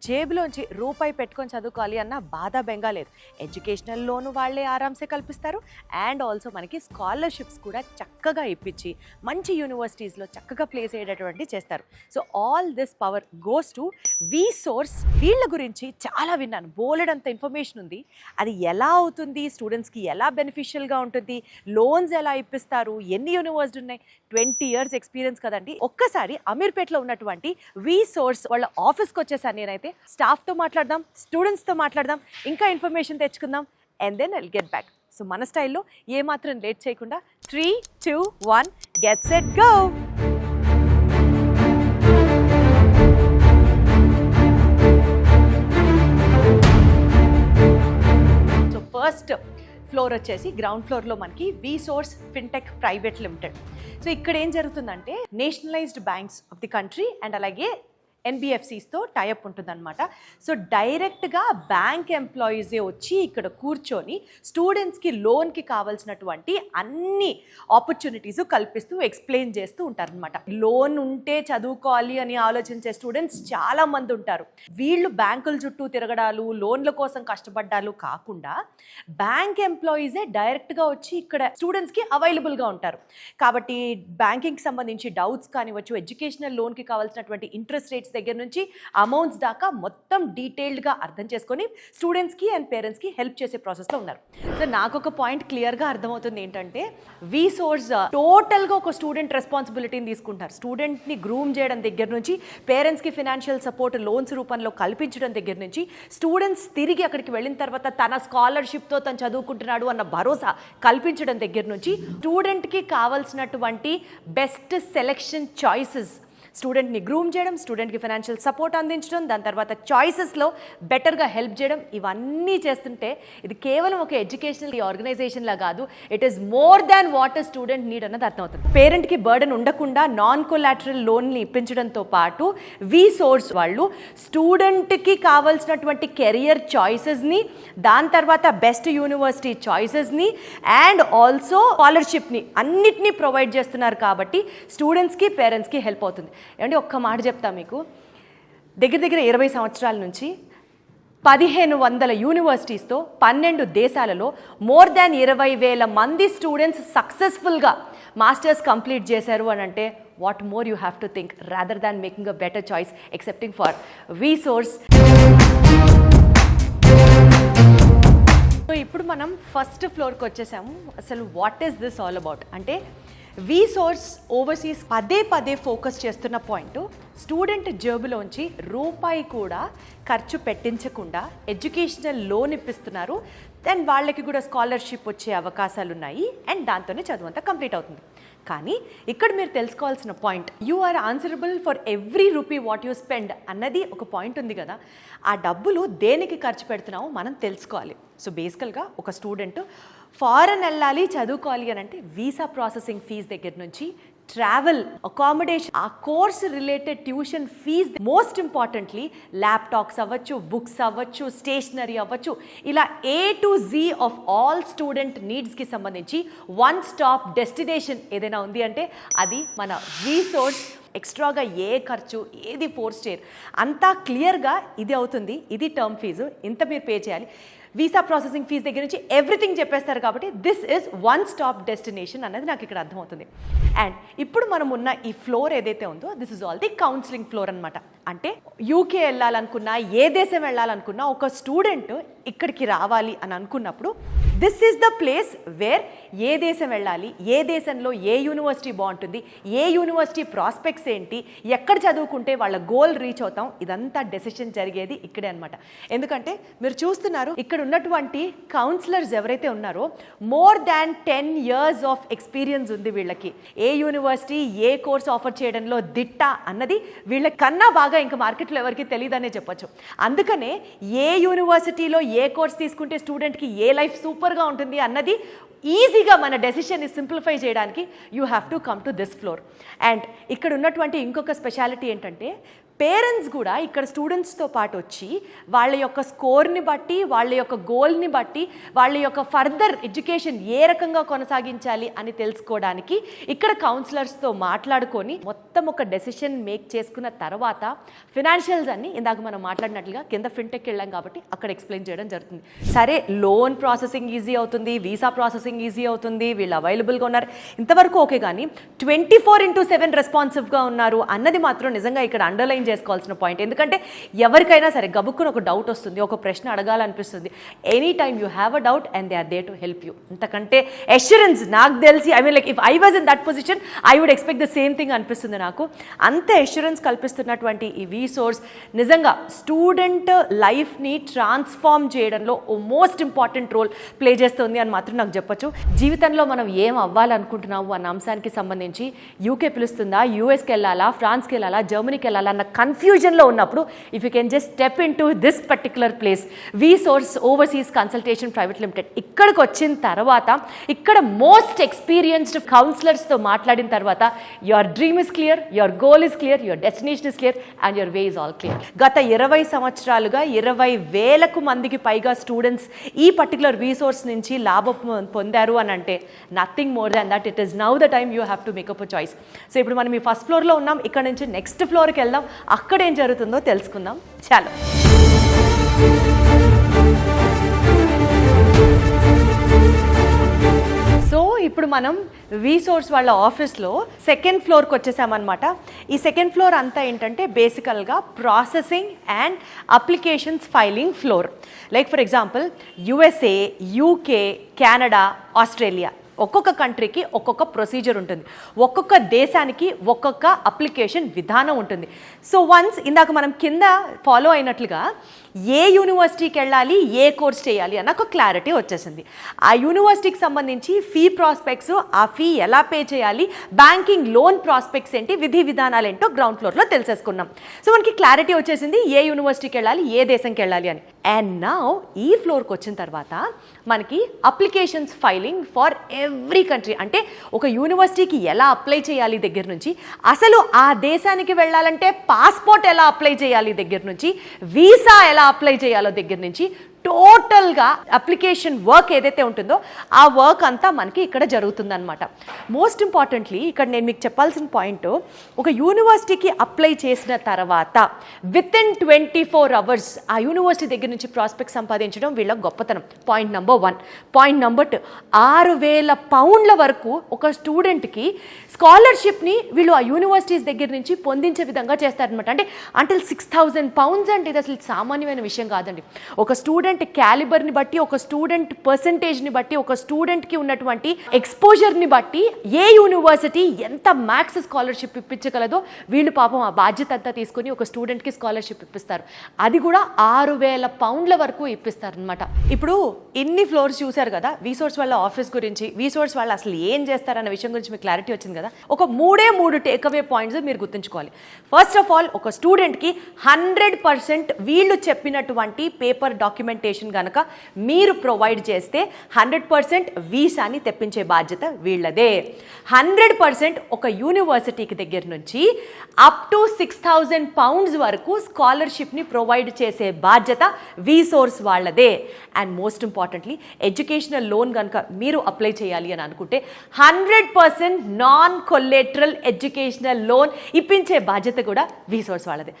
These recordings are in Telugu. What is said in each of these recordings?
జేబులోంచి రూపాయి పెట్టుకొని చదువుకోవాలి అన్న బాధ బెంగా లేదు. ఎడ్యుకేషనల్ లోను వాళ్ళే ఆరామ్సే కల్పిస్తారు. అండ్ ఆల్సో మనకి స్కాలర్షిప్స్ కూడా చక్కగా ఇప్పించి మంచి యూనివర్సిటీస్లో చక్కగా ప్లేస్ అయ్యేటటువంటి చేస్తారు. So all this power goes to we source. వీళ్ళ గురించి చాలా విన్నాను, బోలెడంత ఇన్ఫర్మేషన్ ఉంది. అది ఎలా అవుతుంది, స్టూడెంట్స్కి ఎలా బెనిఫిషియల్గా ఉంటుంది, లోన్స్ ఎలా ఇప్పిస్తారు, ఎన్ని యూనివర్సిటీ ఉన్నాయి, 20 years ఎక్స్పీరియన్స్ కదండి. ఒక్కసారి అమీర్పేటలో ఉన్నటువంటి వి సోర్స్ వాళ్ళ ఆఫీస్కి వచ్చేసాను నేనైతే. స్టాఫ్తో మాట్లాడదాం, స్టూడెంట్స్తో మాట్లాడదాం, ఇంకా ఇన్ఫర్మేషన్ తెచ్చుకుందాం. And then I'll get back. So మన స్టైల్లో ఏమాత్రం లేట్ చేయకుండా 3, 2, 1 get set go. So first floor వచ్చేసి గ్రౌండ్ ఫ్లోర్లో మనకి Vsource fintech private limited. So ఇక్కడ ఏం జరుగుతుందంటే nationalized banks of the country and అలాగే ఎన్బిఎఫ్సిస్తో టైఅప్ ఉంటుందన్నమాట. సో డైరెక్ట్గా బ్యాంక్ ఎంప్లాయీసే వచ్చి ఇక్కడ కూర్చొని స్టూడెంట్స్కి లోన్కి కావాల్సినటువంటి అన్ని ఆపర్చునిటీస్ కల్పిస్తూ ఎక్స్ప్లెయిన్ చేస్తూ ఉంటారనమాట. లోన్ ఉంటే చదువుకోవాలి అని ఆలోచించే స్టూడెంట్స్ చాలామంది ఉంటారు. వీళ్ళు బ్యాంకుల చుట్టూ తిరగడాలు, లోన్ల కోసం కష్టపడ్డాలు కాకుండా బ్యాంక్ ఎంప్లాయీసే డైరెక్ట్గా వచ్చి ఇక్కడ స్టూడెంట్స్కి అవైలబుల్గా ఉంటారు. కాబట్టి బ్యాంకింగ్కి సంబంధించి డౌట్స్ కానివచ్చు, ఎడ్యుకేషనల్ లోన్కి కావాల్సినటువంటి ఇంట్రెస్ట్ రేట్స్ దగ్గర నుంచి అమౌంట్స్ దాకా మొత్తం డీటెయిల్డ్గా అర్థం చేసుకొని స్టూడెంట్స్కి అండ్ పేరెంట్స్కి హెల్ప్ చేసే ప్రాసెస్లో ఉన్నారు. సో నాకు ఒక పాయింట్ క్లియర్గా అర్థమవుతుంది ఏంటంటే, వి సోర్స్ టోటల్గా ఒక స్టూడెంట్ రెస్పాన్సిబిలిటీని తీసుకుంటారు. స్టూడెంట్ని గ్రూమ్ చేయడం దగ్గర నుంచి, పేరెంట్స్కి ఫినాన్షియల్ సపోర్ట్ లోన్స్ రూపంలో కల్పించడం దగ్గర నుంచి, స్టూడెంట్స్ తిరిగి అక్కడికి వెళ్ళిన తర్వాత తన స్కాలర్షిప్తో తను చదువుకుంటున్నాడు అన్న భరోసా కల్పించడం దగ్గర నుంచి, స్టూడెంట్కి కావాల్సినటువంటి బెస్ట్ సెలెక్షన్ చాయిసెస్, స్టూడెంట్ని గ్రూమ్ చేయడం, స్టూడెంట్కి ఫైనాన్షియల్ సపోర్ట్ అందించడం, దాని తర్వాత చాయిసెస్లో బెటర్గా హెల్ప్ చేయడం, ఇవన్నీ చేస్తుంటే ఇది కేవలం ఒక ఎడ్యుకేషనల్ ఆర్గనైజేషన్లా కాదు, it is more than what a student need అన్నది అర్థమవుతుంది. పేరెంట్కి బర్డెన్ ఉండకుండా నాన్ కొలాటరల్ లోన్ని ఇప్పించడంతో పాటు వి సోర్స్ వాళ్ళు స్టూడెంట్కి కావాల్సినటువంటి కెరియర్ చాయిసెస్ని, దాని తర్వాత బెస్ట్ యూనివర్సిటీ చాయిసెస్ని అండ్ ఆల్సో స్కాలర్షిప్ని అన్నిటినీ ప్రొవైడ్ చేస్తున్నారు. కాబట్టి స్టూడెంట్స్కి పేరెంట్స్కి హెల్ప్ అవుతుంది. ఏమంటే ఒక్క మాట చెప్తా మీకు, దగ్గర 20 సంవత్సరాల నుంచి 1500 యూనివర్సిటీస్తో 12 దేశాలలో మోర్ దాన్ 20,000 మంది స్టూడెంట్స్ సక్సెస్ఫుల్గా మాస్టర్స్ కంప్లీట్ చేశారు అని అంటే what more you have to think rather than making a better choice excepting for we source. So ఇప్పుడు మనం ఫస్ట్ ఫ్లోర్కి వచ్చేసాము. అసలు what is this all about అంటే, వి సోర్స్ ఓవర్సీస్ పదే ఫోకస్ చేస్తున్న పాయింట్, స్టూడెంట్ జేబులోంచి రూపాయి కూడా ఖర్చు పెట్టించకుండా ఎడ్యుకేషనల్ లోన్ ఇప్పిస్తున్నారు. దెన్ వాళ్ళకి కూడా స్కాలర్షిప్ వచ్చే అవకాశాలు ఉన్నాయి అండ్ దాంతోనే చదువు అంతా కంప్లీట్ అవుతుంది. కానీ ఇక్కడ మీరు తెలుసుకోవాల్సిన point, you are answerable for every rupee what you spend అన్నది ఒక పాయింట్ ఉంది కదా. ఆ డబ్బులు దేనికి ఖర్చు పెడుతున్నామో మనం తెలుసుకోవాలి. సో బేసికల్గా ఒక స్టూడెంట్ ఫారెన్ వెళ్ళాలి చదువుకోవాలి అని అంటే వీసా ప్రాసెసింగ్ ఫీజు దగ్గర నుంచి ట్రావెల్, అకామిడేషన్, ఆ course related tuition fee, most importantly laptops అవ్వచ్చు, బుక్స్ అవ్వచ్చు, స్టేషనరీ అవ్వచ్చు, ఇలా A to Z of all student నీడ్స్కి సంబంధించి వన్ స్టాప్ డెస్టినేషన్ ఏదైనా ఉంది అంటే అది మన వి సోర్స్. ఎక్స్ట్రాగా ఏ ఖర్చు, ఏది ఫోర్స్ చేయరు, అంతా క్లియర్గా ఇది అవుతుంది, ఇది టర్మ్ ఫీజు, ఇంత మీరు పే చేయాలి, వీసా ప్రాసెసింగ్ ఫీజు దగ్గర నుంచి ఎవ్రీథింగ్ చెప్పేస్తారు. కాబట్టి this is one stop destination అనేది నాకు ఇక్కడ అర్థమవుతుంది. అండ్ ఇప్పుడు మనం ఉన్న ఈ ఫ్లోర్ ఏదైతే ఉందో this is all the counselling floor అనమాట. అంటే యూకే వెళ్ళాలనుకున్నా, ఏ దేశం వెళ్ళాలనుకున్నా, ఒక స్టూడెంట్ ఇక్కడికి రావాలి అని అనుకున్నప్పుడు this is the place where ఏ దేశం వెళ్ళాలి, ఏ దేశంలో ఏ యూనివర్సిటీ బాగుంటుంది, ఏ యూనివర్సిటీ ప్రాస్పెక్ట్స్ ఏంటి, ఎక్కడ చదువుకుంటే వాళ్ళ గోల్ రీచ్ అవుతాం, ఇదంతా డెసిషన్ జరిగేది ఇక్కడే అనమాట. ఎందుకంటే మీరు చూస్తున్నారు ఇక్కడ ఉన్నటువంటి కౌన్సిలర్స్ ఎవరైతే ఉన్నారో more than 10 years of experience ఉంది వీళ్ళకి. ఏ యూనివర్సిటీ ఏ కోర్స్ ఆఫర్ చేయడంలో దిట్ట అన్నది వీళ్ళ కన్నా బాగా ఇంకా మార్కెట్లో ఎవరికి తెలియదనే చెప్పొచ్చు. అందుకనే ఏ యూనివర్సిటీలో ఏ కోర్స్ తీసుకుంటే స్టూడెంట్కి ఏ లైఫ్ సూపర్గా ఉంటుంది అన్నది ఈజీగా మన డెసిషన్ని సింప్లిఫై చేయడానికి you have to come to this floor. And ఇక్కడ ఉన్నటువంటి ఇంకొక స్పెషాలిటీ ఏంటంటే, పేరెంట్స్ కూడా ఇక్కడ స్టూడెంట్స్తో పాటు వచ్చి వాళ్ళ యొక్క స్కోర్ని బట్టి, వాళ్ళ యొక్క గోల్ని బట్టి, వాళ్ళ యొక్క ఫర్దర్ ఎడ్యుకేషన్ ఏ రకంగా కొనసాగించాలి అని తెలుసుకోవడానికి ఇక్కడ కౌన్సిలర్స్తో మాట్లాడుకొని మొత్తం ఒక డెసిషన్ మేక్ చేసుకున్న తర్వాత ఫినాన్షియల్స్ అన్ని ఇందాక మనం మాట్లాడినట్లుగా కింద ఫిన్టెక్ వెళ్ళాం కాబట్టి అక్కడ ఎక్స్ప్లెయిన్ చేయడం జరుగుతుంది. సరే, లోన్ ప్రాసెసింగ్ ఈజీ అవుతుంది, వీసా ప్రాసెసింగ్ ఈజీ అవుతుంది, వీళ్ళు అవైలబుల్గా ఉన్నారు, ఇంతవరకు ఓకే. కానీ 24/7 రెస్పాన్సివ్గా ఉన్నారు అన్నది మాత్రం నిజంగా ఇక్కడ అండర్లైన్ చేసుకోవాల్సిన పాయింట్. ఎందుకంటే ఎవరికైనా సరే గబుక్కుని ఒక డౌట్ వస్తుంది, ఒక ప్రశ్న అడగాలనిపిస్తుంది. Any time you have a doubt and they are there to help you. అంతకంటే అష్యూరెన్స్ నాకు తెలిసి, I mean like if I was in that position I would expect the same thing అనిపిస్తుంది నాకు. అంత అష్యూరెన్స్ కల్పిస్తున్నటువంటి ఈ వీసోర్స్ నిజంగా స్టూడెంట్ లైఫ్ని ట్రాన్స్ఫార్మ్ చేయడంలో ఓ మోస్ట్ ఇంపార్టెంట్ రోల్ ప్లే చేస్తుంది అని మాత్రం నాకు చెప్పొచ్చు. జీవితంలో మనం ఏం అవ్వాలనుకుంటున్నాము అన్న అంశానికి సంబంధించి యూకే పిలుస్తుందా, యూఎస్కి వెళ్ళాలా, ఫ్రాన్స్కి వెళ్ళాలా, జర్మనీకి వెళ్ళాలా అన్న కన్ఫ్యూజన్లో ఉన్నప్పుడు if you can just step in to this particular place, వీసోర్స్ overseas consultation private limited, ఇక్కడికి వచ్చిన తర్వాత ఇక్కడ మోస్ట్ ఎక్స్పీరియన్స్డ్ కౌన్సిలర్స్తో మాట్లాడిన తర్వాత your dream is clear, your goal is clear, your destination is clear and your way is all clear. గత 20 సంవత్సరాలుగా 20,000 మందికి పైగా స్టూడెంట్స్ ఈ పర్టికులర్ వీసోర్స్ నుంచి లాభం పొందారు అని అంటే nothing more than that. It is now the time you have to make up a choice. So ఇప్పుడు మనం ఈ ఫస్ట్ ఫ్లోర్లో ఉన్నాం, ఇక్కడ నుంచి నెక్స్ట్ ఫ్లోర్కి వెళ్దాం, అక్కడ ఏం జరుగుతుందో తెలుసుకుందాం. చాలు. సో ఇప్పుడు మనం వీసోర్స్ వాళ్ళ ఆఫీస్లో సెకండ్ ఫ్లోర్కి వచ్చేసామన్నమాట. ఈ సెకండ్ ఫ్లోర్ అంతా ఏంటంటే బేసికల్గా processing and applications filing floor. Like for example USA, UK, Canada, Australia, ఒక్కొక్క కంట్రీకి ఒక్కొక్క ప్రొసీజర్ ఉంటుంది, ఒక్కొక్క దేశానికి ఒక్కొక్క అప్లికేషన్ విధానం ఉంటుంది. సో వన్స్ ఇందాక మనం కింద ఫాలో అయినట్లుగా ఏ యూనివర్సిటీకి వెళ్ళాలి, ఏ కోర్స్ చేయాలి అన్న ఒక క్లారిటీ వచ్చేసింది. ఆ యూనివర్సిటీకి సంబంధించి ఫీ ప్రాస్పెక్ట్స్, ఆ ఫీ ఎలా పే చేయాలి, బ్యాంకింగ్ లోన్ ప్రాస్పెక్ట్స్ ఏంటి, విధి విధానాలు ఏంటో గ్రౌండ్ ఫ్లోర్లో తెలిసేసుకున్నాం. సో మనకి క్లారిటీ వచ్చేసింది ఏ యూనివర్సిటీకి వెళ్ళాలి, ఏ దేశంకి వెళ్ళాలి అని. అండ్ నౌ ఈ ఫ్లోర్కి వచ్చిన తర్వాత మనకి applications filing for every country, అంటే ఒక యూనివర్సిటీకి ఎలా అప్లై చేయాలి దగ్గర నుంచి, అసలు ఆ దేశానికి వెళ్ళాలంటే పాస్పోర్ట్ ఎలా అప్లై చేయాలి దగ్గర నుంచి, వీసా ఎలా అప్లై చేయాలో దగ్గర నుంచి, టోటల్గా అప్లికేషన్ వర్క్ ఏదైతే ఉంటుందో ఆ వర్క్ అంతా మనకి ఇక్కడ జరుగుతుందన్నమాట. మోస్ట్ ఇంపార్టెంట్లీ ఇక్కడ నేను మీకు చెప్పాల్సిన పాయింట్, ఒక యూనివర్సిటీకి అప్లై చేసిన తర్వాత విత్ ఇన్ 24 hours ఆ యూనివర్సిటీ దగ్గర నుంచి ప్రాస్పెక్ట్ సంపాదించడం వీళ్ళ గొప్పతనం. Point number 1. పాయింట్ నెంబర్ 2, 6,000 పౌండ్ల వరకు ఒక స్టూడెంట్కి స్కాలర్షిప్ని వీళ్ళు ఆ యూనివర్సిటీస్ దగ్గర నుంచి పొందించే విధంగా చేస్తారనమాట. అంటే 6,000 pounds అంటే ఇది అసలు సామాన్యమైన విషయం కాదండి. ఒక స్టూడెంట్ క్యాలిబర్ని బట్టి, ఒక స్టూడెంట్ పర్సంటేజ్ని బట్టి, ఒక స్టూడెంట్కి ఉన్నటువంటి ఎక్స్పోజర్ని బట్టి ఏ యూనివర్సిటీ ఎంత మ్యాక్స్ స్కాలర్షిప్ ఇప్పించగలదో వీళ్ళు పాపం ఆ బాధ్యత అంతా తీసుకొని ఒక స్టూడెంట్కి స్కాలర్షిప్ ఇప్పిస్తారు. అది కూడా 6,000 పౌండ్ల వరకు ఇప్పిస్తారనమాట. ఇప్పుడు ఇన్ని ఫ్లోర్స్ చూశారు కదా వీసోర్స్ వాళ్ళ ఆఫీస్ గురించి, వీసోర్స్ వాళ్ళు అసలు ఏం చేస్తారన్న విషయం గురించి మీకు క్లారిటీ వచ్చింది కదా. ఒక 3 టేక్అవే పాయింట్స్ మీరు గుర్తుంచుకోవాలి. ఫస్ట్ ఆఫ్ ఆల్, ఒక స్టూడెంట్కి 100% వీళ్ళు చెప్పినటువంటి పేపర్ డాక్యుమెంటేషన్ కనుక మీరు ప్రొవైడ్ చేస్తే 100% వీసాని తెప్పించే బాధ్యత వీళ్ళదే. 100% ఒక యూనివర్సిటీకి దగ్గర నుంచి అప్ టు 6,000 pounds వరకు స్కాలర్షిప్ని ప్రొవైడ్ చేసే బాధ్యత వీసోర్స్ వాళ్ళదే. And most importantly educational loan కనుక మీరు అప్లై చేయాలి అని అనుకుంటే 100% నాన్ కొలేటరల్ ఎడ్యుకేషనల్ లోన్ ఇప్పించే బాధ్యత కూడా వీసోర్స్ వాళ్ళదే.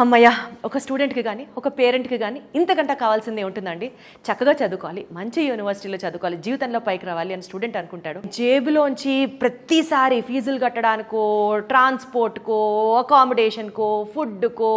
అమ్మయ్య, ఒక స్టూడెంట్కి కానీ ఒక పేరెంట్కి కానీ ఇంతకంటే కావాల్సిందే ఉంటుందండి. చక్కగా చదువుకోవాలి, మంచి యూనివర్సిటీలో చదువుకోవాలి, జీవితంలో పైకి రావాలి అని స్టూడెంట్ అనుకుంటాడు. జేబులోంచి ప్రతిసారి ఫీజులు కట్టడానికో, ట్రాన్స్పోర్ట్కో, అకామిడేషన్కో, ఫుడ్కో,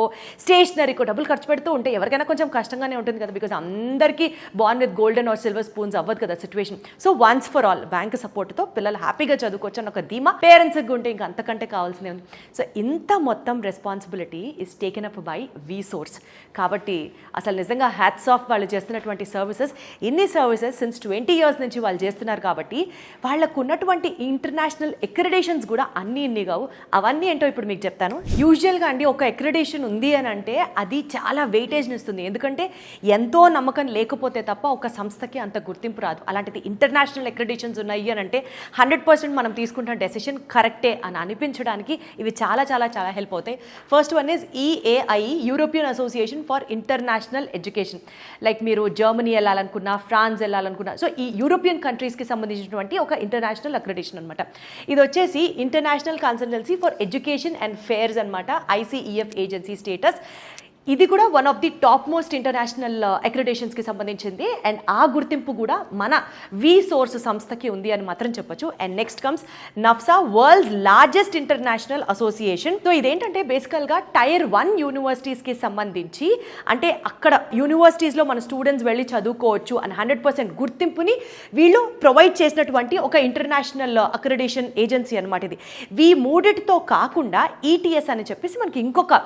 స్టేషనరీకో డబ్బులు ఖర్చు పెడుతూ ఉంటే ఎవరికైనా కొంచెం కష్టంగానే ఉంటుంది కదా. బికాజ్ అందరికీ born with golden are silver spoons అవ్వదు కదా situation. So once for all bank సపోర్ట్తో పిల్లలు హ్యాపీగా చదువుకోవచ్చు అని ఒక ధీమా పేరెంట్స్కి ఉంటే ఇంకా అంతకంటే కావాల్సిందే ఉంది. సో ఇంత మొత్తం responsibility is taken up by Vsource. కాబట్టి అసలు నిజంగా హ్యాట్స్ ఆఫ్ వాళ్ళు చేస్తున్నటువంటి సర్వీసెస్. ఇన్ని సర్వీసెస్ సిన్స్ 20 years నుంచి వాళ్ళు చేస్తున్నారు కాబట్టి వాళ్ళకు ఉన్నటువంటి ఇంటర్నేషనల్ ఎక్రిడేషన్స్ కూడా ఇన్ని కావు. అవన్నీ ఏంటో ఇప్పుడు మీకు చెప్తాను. యూజువల్గా అండి ఒక ఎక్రిడేషన్ ఉంది అని అంటే అది చాలా వెయిటేజ్ని ఇస్తుంది. ఎందుకంటే ఎంతో నమ్మకం లేకపోతే తప్ప ఒక సంస్థకి అంత గుర్తింపు రాదు. అలాంటిది ఇంటర్నేషనల్ ఎక్రిడేషన్స్ ఉన్నాయి అని అంటే 100% మనం తీసుకుంటున్న డెసిషన్ కరెక్టే అని అనిపించడానికి ఇవి చాలా చాలా చాలా హెల్ప్ అవుతాయి. First one is EAI, European association for international education. Like మీరు జర్మనీ వెళ్ళాలనుకున్నా, ఫ్రాన్స్ వెళ్ళాలనుకున్నా, సో ఈ యూరోపియన్ కంట్రీస్కి సంబంధించినటువంటి ఒక ఇంటర్నేషనల్ అక్రిడేషన్ అనమాట. ఇది వచ్చేసి international consultancy for education and fairs అనమాట, ICEF ఏజెన్సీ స్టేటస్. ఇది కూడా one of the top most international అక్రిడేషన్స్కి సంబంధించింది. అండ్ ఆ గుర్తింపు కూడా మన వీసోర్స్ సంస్థకి ఉంది అని మాత్రం చెప్పొచ్చు. And next comes NAFSA, world's largest international association. So ఇదేంటంటే బేసికల్గా Tier 1 యూనివర్సిటీస్కి సంబంధించి, అంటే అక్కడ యూనివర్సిటీస్లో మన స్టూడెంట్స్ వెళ్ళి చదువుకోవచ్చు అని 100% గుర్తింపుని వీళ్ళు ప్రొవైడ్ చేసినటువంటి ఒక ఇంటర్నేషనల్ అక్రిడేషన్ ఏజెన్సీ అనమాట ఇది. ఈ మూడిటితో కాకుండా ETS అని చెప్పేసి మనకి ఇంకొక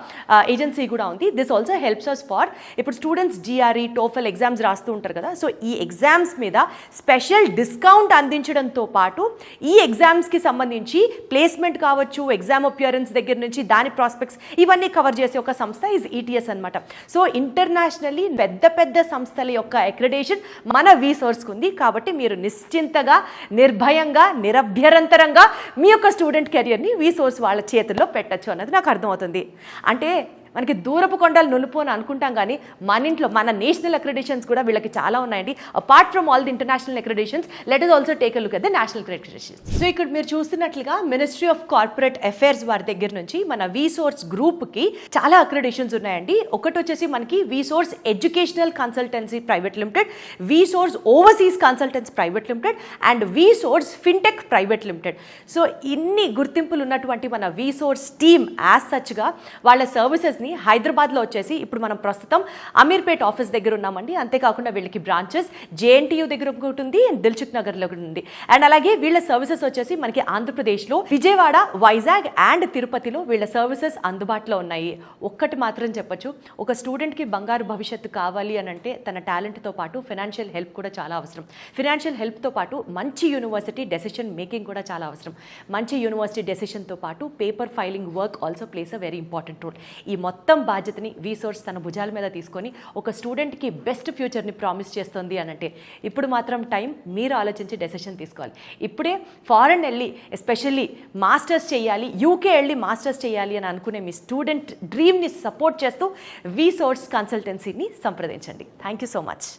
ఏజెన్సీ కూడా ఉంది. This also helps us for ఇప్పుడు స్టూడెంట్స్ GRE, TOEFL ఎగ్జామ్స్ రాస్తూ ఉంటారు కదా. సో ఈ ఎగ్జామ్స్ మీద స్పెషల్ డిస్కౌంట్ అందించడంతో పాటు ఈ ఎగ్జామ్స్కి సంబంధించి ప్లేస్మెంట్ కావచ్చు, ఎగ్జామ్ అపియరెన్స్ దగ్గర నుంచి దాని ప్రాస్పెక్ట్స్ ఇవన్నీ కవర్ చేసే ఒక సంస్థ ఈజ్ ETS అనమాట. సో ఇంటర్నేషనల్లీ పెద్ద పెద్ద సంస్థల యొక్క అక్రిడేషన్ మన వీసోర్స్కి ఉంది. కాబట్టి మీరు నిశ్చింతగా, నిర్భయంగా, నిరభ్యంతరంగా మీ యొక్క స్టూడెంట్ కెరియర్ని వీసోర్స్ వాళ్ళ చేతుల్లో పెట్టచ్చు అన్నది నాకు అర్థమవుతుంది. అంటే మనకి దూరపు కొండలు నులుపు అని అనుకుంటాం, కానీ మన ఇంట్లో మన నేషనల్ అక్రిడేషన్స్ కూడా వీళ్ళకి చాలా ఉన్నాయండి. Apart from all the international accreditations, let us also take a look at the national accreditations. So ఇక్కడ మీరు చూస్తున్నట్లుగా మినిస్ట్రీ ఆఫ్ కార్పొరేట్ అఫైర్స్ వారి దగ్గర నుంచి మన వీసోర్స్ గ్రూప్కి చాలా అక్రిడేషన్స్ ఉన్నాయండి. ఒకటి వచ్చేసి మనకి Vsource educational consultancy private limited, Vsource overseas consultancy private limited and Vsource fintech private limited. So ఇన్ని గుర్తింపులు ఉన్నటువంటి మన వీసోర్స్ టీమ్ యాజ్ సచ్గా వాళ్ళ సర్వీసెస్ హైదరాబాద్లో వచ్చేసి ఇప్పుడు మనం ప్రస్తుతం అమీర్పేట్ ఆఫీస్ దగ్గర ఉన్నామండి. అంతేకాకుండా వీళ్ళకి బ్రాంచెస్ JNTU దగ్గర ఒకటి ఉంది, దిల్సుఖ్ నగర్లో ఒకటి ఉంది. అండ్ అలాగే వీళ్ళ సర్వీసెస్ వచ్చేసి మనకి ఆంధ్రప్రదేశ్లో విజయవాడ, వైజాగ్ అండ్ తిరుపతిలో వీళ్ళ సర్వీసెస్ అందుబాటులో ఉన్నాయి. ఒక్కటి మాత్రం చెప్పొచ్చు, ఒక స్టూడెంట్కి బంగారు భవిష్యత్తు కావాలి అని అంటే తన టాలెంట్తో పాటు ఫైనాన్షియల్ హెల్ప్ కూడా చాలా అవసరం. ఫైనాన్షియల్ హెల్ప్తో పాటు మంచి యూనివర్సిటీ డెసిషన్ మేకింగ్ కూడా చాలా అవసరం. మంచి యూనివర్సిటీ డెసిషన్తో పాటు paper filing work also plays a very important role. ఈ మొత్తం బాధ్యతని వీసోర్స్ తన భుజాల మీద తీసుకొని ఒక స్టూడెంట్కి బెస్ట్ ఫ్యూచర్ని ప్రామిస్ చేస్తుంది అని అంటే ఇప్పుడు మాత్రం టైం మీరు ఆలోచించి డెసిషన్ తీసుకోవాలి. ఇప్పుడే ఫారెన్ వెళ్ళి ఎస్పెషల్లీ మాస్టర్స్ చేయాలి, UK వెళ్ళి మాస్టర్స్ చేయాలి అని అనుకునే మీ స్టూడెంట్ డ్రీమ్ని సపోర్ట్ చేస్తూ వీసోర్స్ కన్సల్టెన్సీని సంప్రదించండి. Thank you so much.